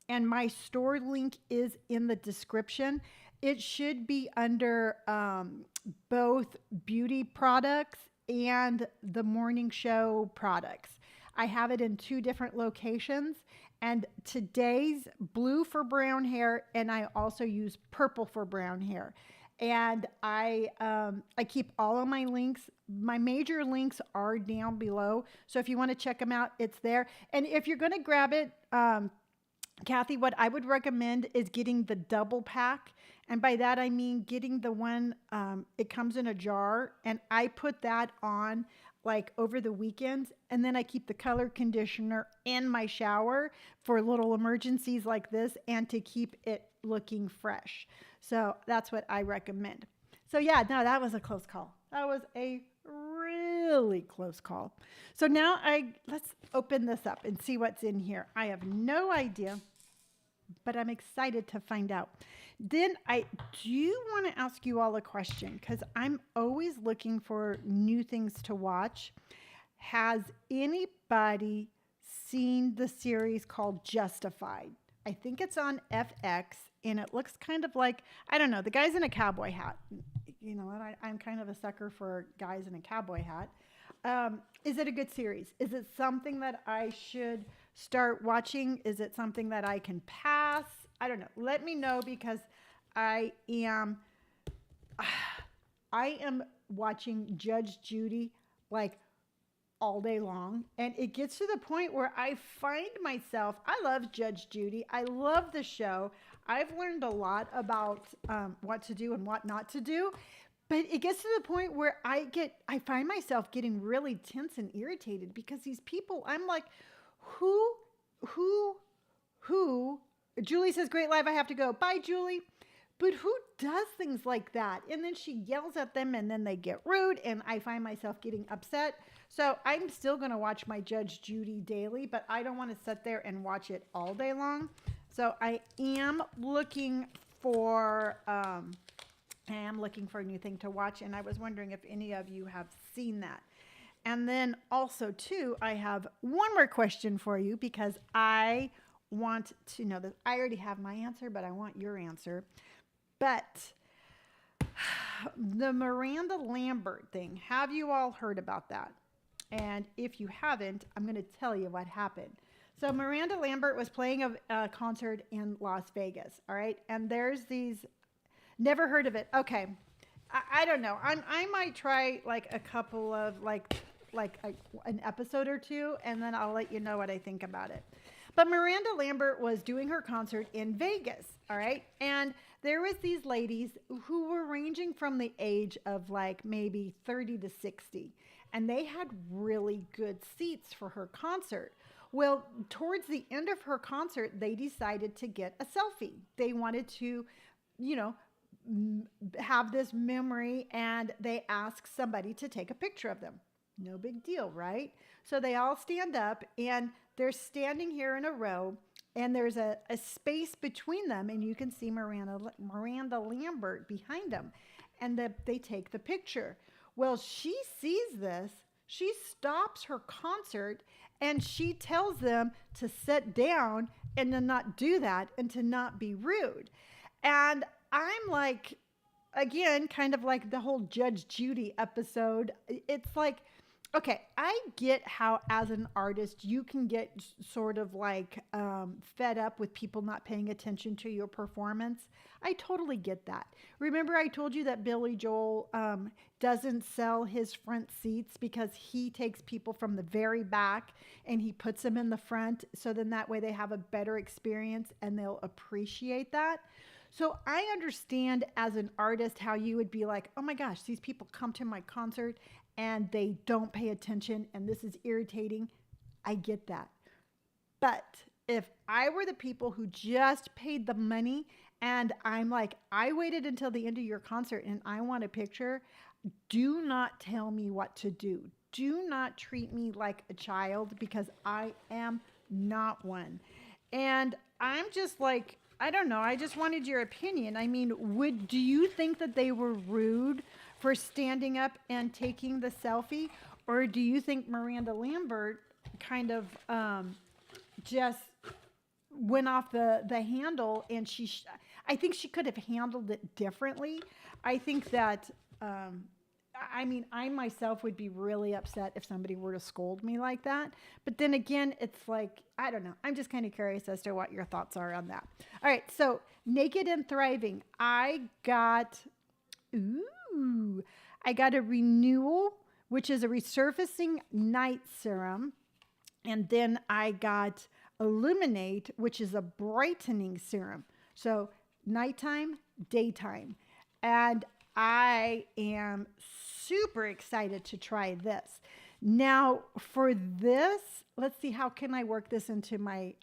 And my store link is in the description. It should be under both beauty products and the morning show products. I have it in 2 different locations. And today's blue for brown hair, and I also use purple for brown hair. And I keep all of my links. My major links are down below. So if you want to check them out, it's there. And if you're going to grab it, Kathy, what I would recommend is getting the double pack. And by that, I mean getting the one, it comes in a jar, and I put that on like over the weekends. And then I keep the color conditioner in my shower for little emergencies like this and to keep it looking fresh. So that's what I recommend. So yeah, no, that was a close call. That was a really close call. So now let's open this up and see what's in here. I have no idea, but I'm excited to find out. Then I do want to ask you all a question because I'm always looking for new things to watch. Has anybody seen the series called Justified? I think it's on FX and it looks kind of like, I don't know, the guy's in a cowboy hat. You know what? I'm kind of a sucker for guys in a cowboy hat. Is it a good series? Is it something that I should start watching? Is it something that I can pass? I don't know. Let me know because I am I am watching Judge Judy like all day long. And it gets to the point where I find myself, I love Judge Judy. I love the show. I've learned a lot about what to do and what not to do. But it gets to the point where I find myself getting really tense and irritated because these people, I'm like, who, who, who? Julie says, great live. I have to go. Bye, Julie. But who does things like that? And then she yells at them and then they get rude and I find myself getting upset. So I'm still going to watch my Judge Judy daily, but I don't want to sit there and watch it all day long. So I am looking for a new thing to watch. And I was wondering if any of you have seen that. And then also too, I have one more question for you because I want to know that I already have my answer, but I want your answer. But the Miranda Lambert thing, have you all heard about that? And if you haven't, I'm going to tell you what happened. So Miranda Lambert was playing a concert in Las Vegas, all right? And there's these, never heard of it. Okay, I don't know. I might try like a couple of an episode or two, and then I'll let you know what I think about it. But Miranda Lambert was doing her concert in Vegas, all right? And there was these ladies who were ranging from the age of like maybe 30 to 60. And they had really good seats for her concert. Well, towards the end of her concert, they decided to get a selfie. They wanted to, have this memory, and they asked somebody to take a picture of them. No big deal, right? So they all stand up and they're standing here in a row and there's a space between them and you can see Miranda Lambert behind them and they take the picture. Well, she sees this, she stops her concert and she tells them to sit down and to not do that and to not be rude. And I'm like, again, kind of like the whole Judge Judy episode. It's like, okay, I get how as an artist you can get sort of like fed up with people not paying attention to your performance. I totally get that. Remember I told you that Billy Joel doesn't sell his front seats because he takes people from the very back and he puts them in the front so then that way they have a better experience and they'll appreciate that. So I understand as an artist how you would be like, oh my gosh, these people come to my concert and they don't pay attention and this is irritating. I get that. But if I were the people who just paid the money and I'm like, I waited until the end of your concert and I want a picture, do not tell me what to do. Do not treat me like a child because I am not one. And I'm just like, I don't know. I just wanted your opinion. I mean, do you think that they were rude for standing up and taking the selfie? Or do you think Miranda Lambert kind of just went off the handle and I think she could have handled it differently. I think that, I myself would be really upset if somebody were to scold me like that. But then again, it's like, I don't know. I'm just kind of curious as to what your thoughts are on that. All right. So Naked and Thriving. I got a renewal, which is a resurfacing night serum. And then I got Illuminate, which is a brightening serum. So nighttime, daytime. And I am super excited to try this. Now for this, let's see, how can I work this into my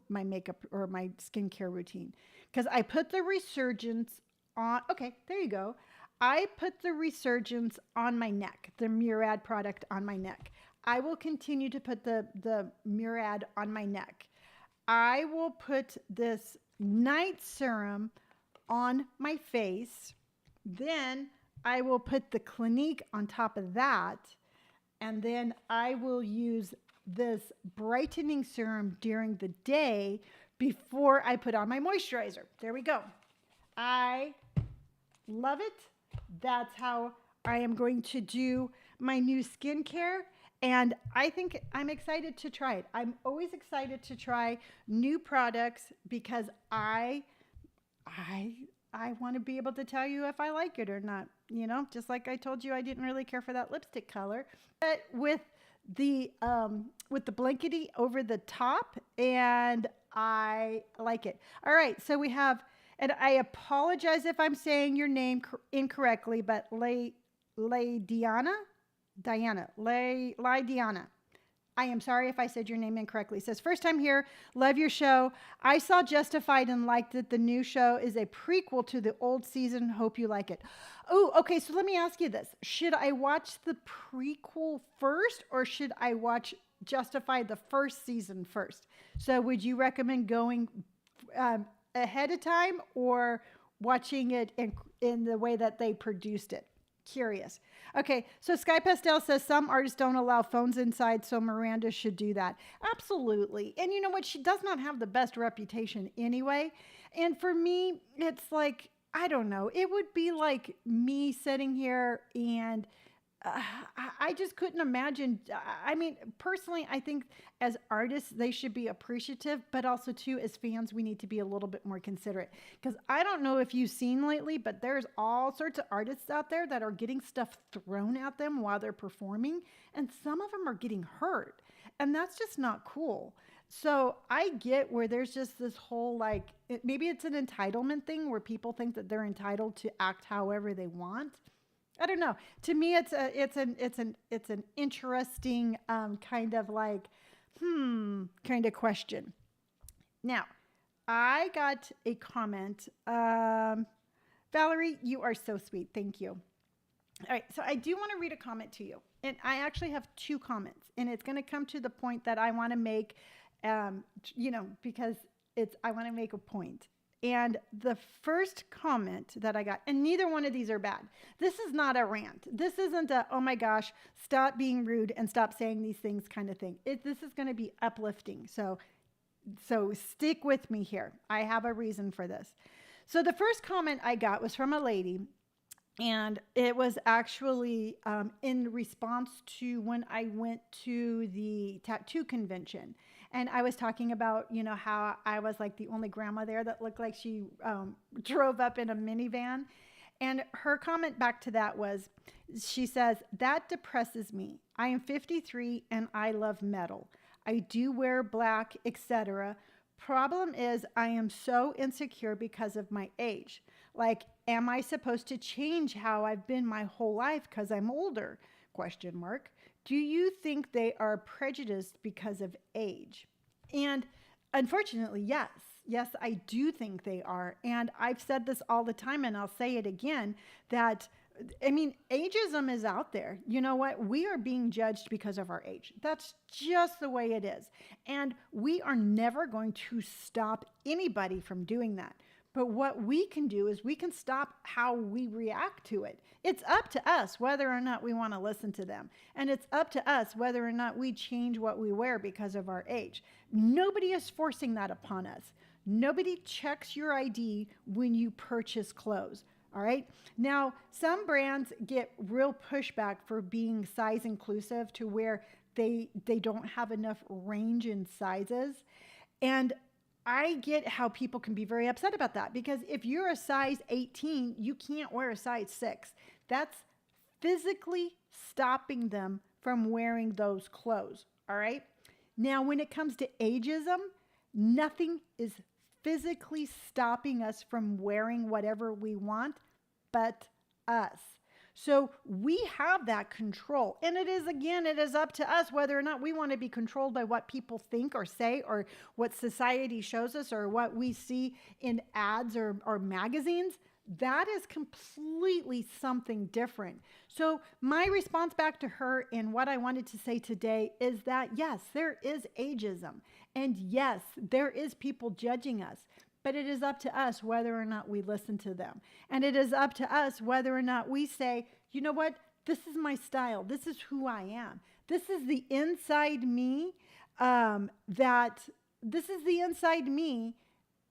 my makeup or my skincare routine? Because I put the Resurgence on, okay, there you go. I put the Resurgence on my neck, the Murad product on my neck. I will continue to put the Murad on my neck. I will put this night serum on my face. Then I will put the Clinique on top of that. And then I will use this brightening serum during the day before I put on my moisturizer. There we go. I love it. That's how I am going to do my new skincare. And I think I'm excited to try it. I'm always excited to try new products because I I want to be able to tell you if I like it or not. Just like I told you I didn't really care for that lipstick color. But with the blankety over the top, and I like it. All right, so we have, and I apologize if I'm saying your name incorrectly, but Lay Diana. I am sorry if I said your name incorrectly. It says, first time here, love your show. I saw Justified and liked it. The new show is a prequel to the old season. Hope you like it. Oh, okay. So let me ask you this. Should I watch the prequel first or should I watch Justified the first season first? So would you recommend going ahead of time or watching it in the way that they produced it? Curious. Okay, so Sky Pastel says some artists don't allow phones inside, so Miranda should do that. Absolutely. And you know what? She does not have the best reputation anyway. And for me, it's like, I don't know. It would be like me sitting here and I just couldn't imagine. I mean, personally, I think as artists, they should be appreciative, but also, too, as fans, we need to be a little bit more considerate. Because I don't know if you've seen lately, but there's all sorts of artists out there that are getting stuff thrown at them while they're performing, and some of them are getting hurt. And that's just not cool. So I get where there's just this whole maybe it's an entitlement thing where people think that they're entitled to act however they want. I don't know. To me, it's an interesting kind of kind of question. Now, I got a comment. Valerie, you are so sweet. Thank you. All right, so I do want to read a comment to you, and I actually have two comments, and it's going to come to the point that I want to make, because I want to make a point. And the first comment that I got, and neither one of these are bad. This is not a rant. This isn't a, oh my gosh, stop being rude and stop saying these things kind of thing. This is going to be uplifting. So stick with me here. I have a reason for this. So the first comment I got was from a lady, and it was actually in response to when I went to the tattoo convention. And I was talking about, how I was like the only grandma there that looked like she drove up in a minivan. And her comment back to that was, she says, that depresses me. I am 53 and I love metal. I do wear black, etc. Problem is, I am so insecure because of my age. Like, am I supposed to change how I've been my whole life because I'm older? Question mark. Do you think they are prejudiced because of age? And unfortunately, yes. Yes, I do think they are. And I've said this all the time, and I'll say it again, that, ageism is out there. You know what? We are being judged because of our age. That's just the way it is. And we are never going to stop anybody from doing that. But what we can do is we can stop how we react to it. It's up to us whether or not we want to listen to them. And it's up to us whether or not we change what we wear because of our age. Nobody is forcing that upon us. Nobody checks your ID when you purchase clothes. All right. Now, some brands get real pushback for being size inclusive to where they don't have enough range in sizes. And I get how people can be very upset about that, because if you're a size 18, you can't wear a size 6. That's physically stopping them from wearing those clothes. All right. Now, when it comes to ageism, nothing is physically stopping us from wearing whatever we want but us. So we have that control. And it is up to us whether or not we want to be controlled by what people think or say or what society shows us or what we see in ads or magazines. That is completely something different. So my response back to her and what I wanted to say today is that, yes, there is ageism. And yes, there is people judging us. But it is up to us whether or not we listen to them. And it is up to us whether or not we say, you know what? This is my style. This is who I am. This is the inside me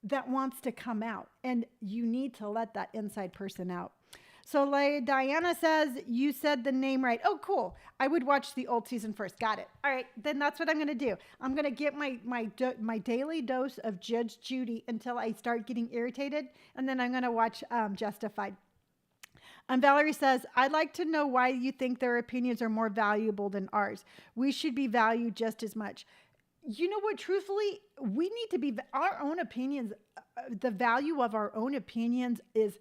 that wants to come out. And you need to let that inside person out. So like Diana says, you said the name right. Oh, cool. I would watch the old season first. Got it. All right, then that's what I'm going to do. I'm going to get my daily dose of Judge Judy until I start getting irritated, and then I'm going to watch Justified. Valerie says, I'd like to know why you think their opinions are more valuable than ours. We should be valued just as much. You know what? Truthfully, we need to be our own opinions. The value of our own opinions is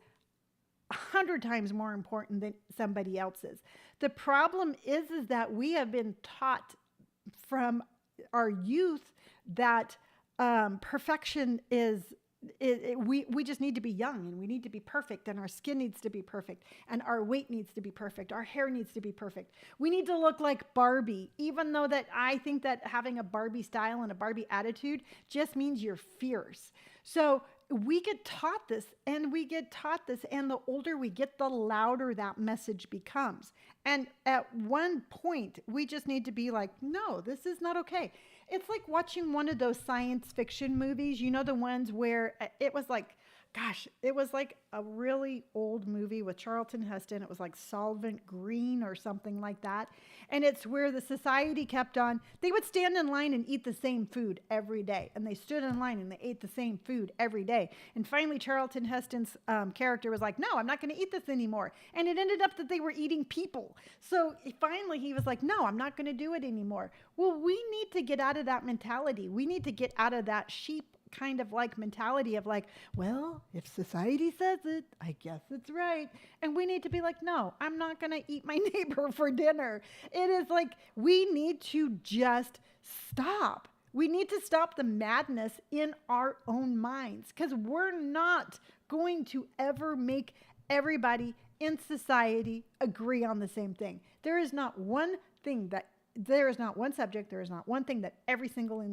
100 times more important than somebody else's. The problem is that we have been taught from our youth that perfection is we just need to be young and we need to be perfect and our skin needs to be perfect and our weight needs to be perfect. Our hair needs to be perfect. We need to look like Barbie, even though that I think that having a Barbie style and a Barbie attitude just means you're fierce. So we get taught this and the older we get, the louder that message becomes. And at one point, we just need to be like, no, this is not okay. It's like watching one of those science fiction movies, you know, the ones where it was like, gosh, it was like a really old movie with Charlton Heston. It was like Solvent Green or something like that. And it's where the society kept on, they would stand in line and eat the same food every day. And they stood in line and they ate the same food every day. And finally, Charlton Heston's character was like, no, I'm not going to eat this anymore. And it ended up that they were eating people. So finally, he was like, no, I'm not going to do it anymore. Well, we need to get out of that mentality. We need to get out of that sheep kind of like mentality of like, well, if society says it, I guess it's right. And we need to be like, no, I'm not going to eat my neighbor for dinner. It is like, we need to just stop. We need to stop the madness in our own minds because we're not going to ever make everybody in society agree on the same thing. There is not one subject, there is not one thing that every single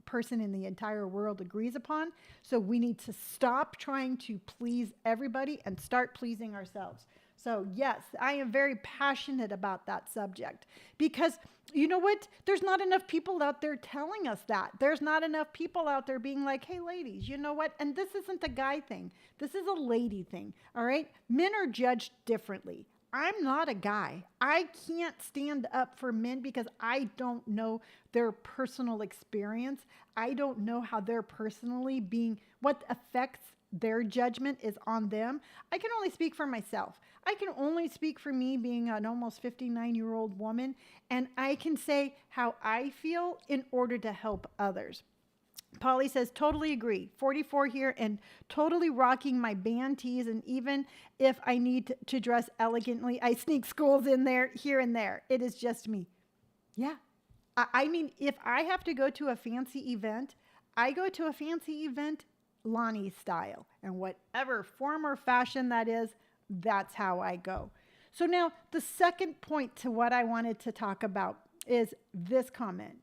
person in the entire world agrees upon. So we need to stop trying to please everybody and start pleasing ourselves. So yes, I am very passionate about that subject because you know what? There's not enough people out there telling us that. There's not enough people out there being like, hey ladies, you know what? And this isn't a guy thing. This is a lady thing. All right. Men are judged differently. I'm not a guy. I can't stand up for men because I don't know their personal experience. I don't know how they're personally being, what affects their judgment is on them. I can only speak for myself. I can only speak for me being an almost 59-year-old woman, and I can say how I feel in order to help others. Polly says, totally agree. 44 here and totally rocking my band tees. And even if I need to dress elegantly, I sneak schools in there, here and there. It is just me. Yeah. I mean, if I have to go to a fancy event, I go to a fancy event Lonni style. And whatever form or fashion that is, that's how I go. So now the second point to what I wanted to talk about is this comment.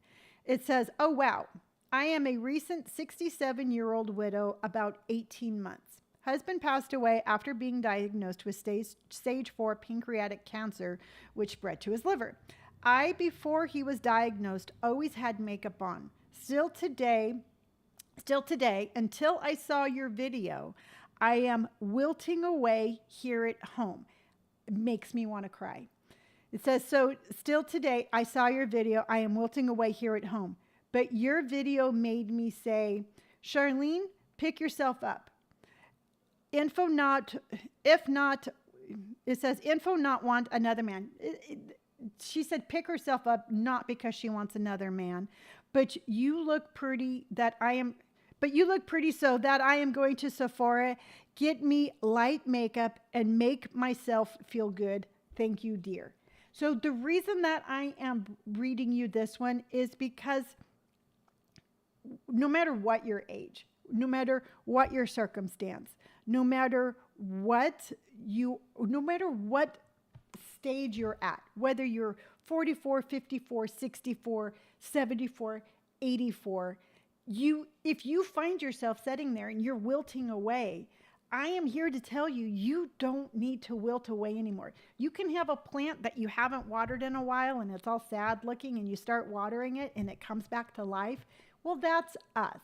It says, oh, wow. I am a recent 67-year-old widow, about 18 months. Husband passed away after being diagnosed with stage 4 pancreatic cancer, which spread to his liver. I, before he was diagnosed, always had makeup on. Still today, until I saw your video, I am wilting away here at home. It makes me want to cry. It says, so still today, I saw your video, I am wilting away here at home. But your video made me say, Charlene, pick yourself up. It says, info not want another man. She said, pick herself up, not because she wants another man, but you look pretty so that I am going to Sephora, get me light makeup and make myself feel good. Thank you, dear. So the reason that I am reading you this one is because no matter what your age, no matter what your circumstance, no matter what stage you're at, whether you're 44, 54, 64, 74, 84, if you find yourself sitting there and you're wilting away, I am here to tell you, you don't need to wilt away anymore. You can have a plant that you haven't watered in a while and it's all sad looking and you start watering it and it comes back to life. Well, that's us.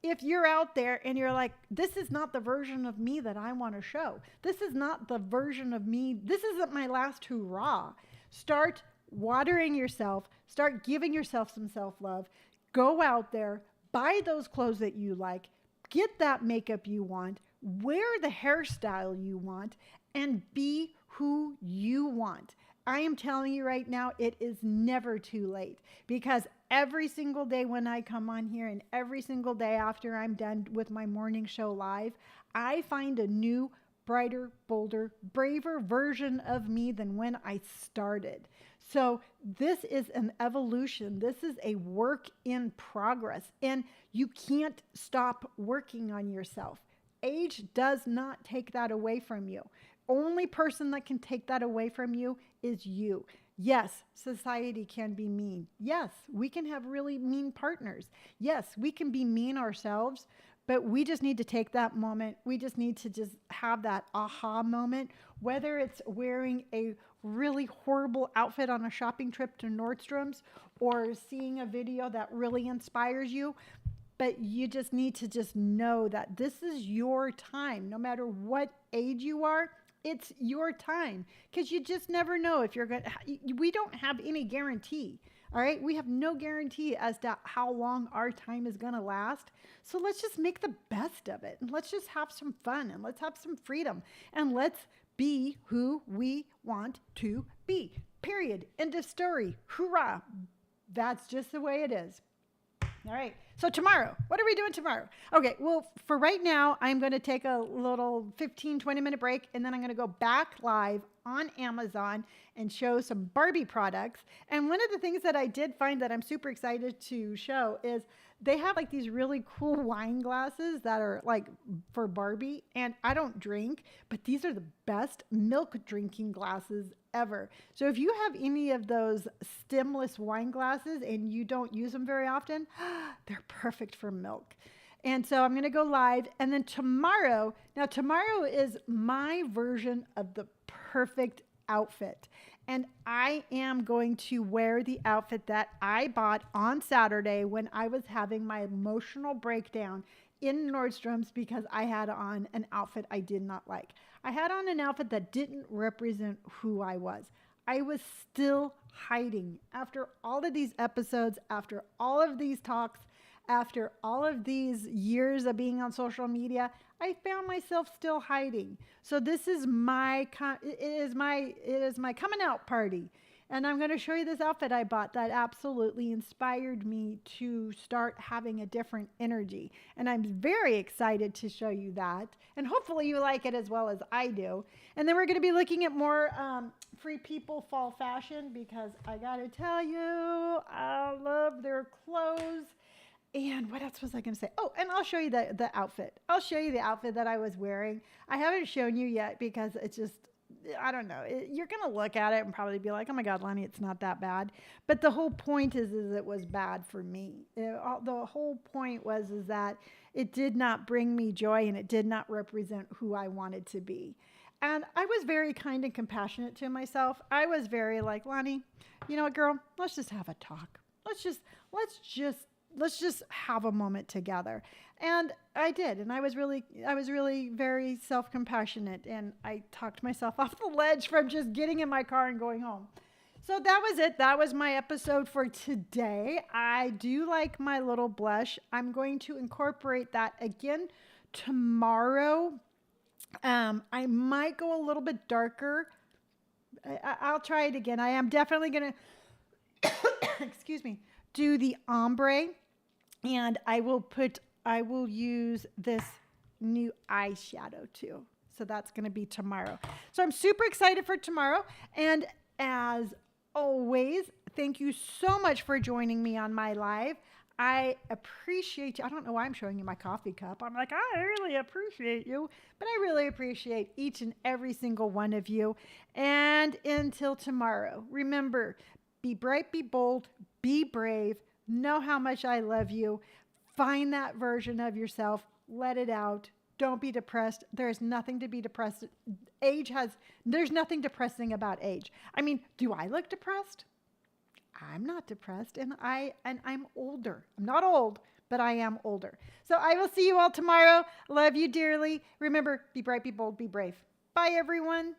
if you're out there and you're like, this is not the version of me that I want to show, this is not the version of me, this isn't my last hurrah, start watering yourself, start giving yourself some self-love, go out there, buy those clothes that you like, get that makeup you want, wear the hairstyle you want, and be who you want. I am telling you right now, it is never too late, because every single day when I come on here and every single day after I'm done with my morning show live, I find a new, brighter, bolder, braver version of me than when I started. So this is an evolution. This is a work in progress, and you can't stop working on yourself. Age does not take that away from you. Only person that can take that away from you is you. Yes, society can be mean. Yes, we can have really mean partners. Yes, we can be mean ourselves, but we just need to take that moment. We just need to just have that aha moment, whether it's wearing a really horrible outfit on a shopping trip to Nordstrom's or seeing a video that really inspires you. But you just need to just know that this is your time. No matter what age you are, it's your time, because you just never know if you're going to, we don't have any guarantee. All right. We have no guarantee as to how long our time is going to last. So let's just make the best of it, and let's just have some fun, and let's have some freedom, and let's be who we want to be. Period. End of story. Hoorah. That's just the way it is. All right. So tomorrow, what are we doing tomorrow? Okay. Well, for right now, I'm going to take a little 15-20 minute break, and then I'm going to go back live on Amazon and show some Barbie products. And one of the things that I did find that I'm super excited to show is they have like these really cool wine glasses that are like for Barbie. And I don't drink, but these are the best milk drinking glasses ever. So if you have any of those stemless wine glasses and you don't use them very often, they're perfect for milk. And so I'm going to go live. And then tomorrow is my version of the perfect outfit. And I am going to wear the outfit that I bought on Saturday when I was having my emotional breakdown in Nordstrom's because I had on an outfit I did not like. I had on an outfit that didn't represent who I was. I was still hiding. After all of these episodes, after all of these talks, after all of these years of being on social media, I found myself still hiding. So this is my coming out party. And I'm going to show you this outfit I bought that absolutely inspired me to start having a different energy. And I'm very excited to show you that. And hopefully you like it as well as I do. And then we're going to be looking at more Free People fall fashion, because I got to tell you, I love their clothes. And what else was I going to say? Oh, and I'll show you the outfit. I'll show you the outfit that I was wearing. I haven't shown you yet because it's just, I don't know. You're going to look at it and probably be like, oh my God, Lonni, it's not that bad. But the whole point is it was bad for me. The whole point was that it did not bring me joy, and it did not represent who I wanted to be. And I was very kind and compassionate to myself. I was very like, Lonni, you know what, girl, let's just have a talk. Let's just have a moment together. And I did. And I was really very self-compassionate. And I talked myself off the ledge from just getting in my car and going home. So that was it. That was my episode for today. I do like my little blush. I'm going to incorporate that again tomorrow. I might go a little bit darker. I'll try it again. I am definitely going to, excuse me, do the ombre. And I will use this new eyeshadow too. So that's going to be tomorrow. So I'm super excited for tomorrow. And as always, thank you so much for joining me on my live. I appreciate you. I don't know why I'm showing you my coffee cup. I'm like, I really appreciate you, but I really appreciate each and every single one of you. And until tomorrow, remember, be bright, be bold, be brave. Know how much I love you. Find that version of yourself. Let it out. Don't be depressed. There's nothing to be depressed. There's nothing depressing about age. I mean, do I look depressed? I'm not depressed, and I'm older. I'm not old, but I am older. So I will see you all tomorrow. Love you dearly. Remember, be bright, be bold, be brave. Bye, everyone.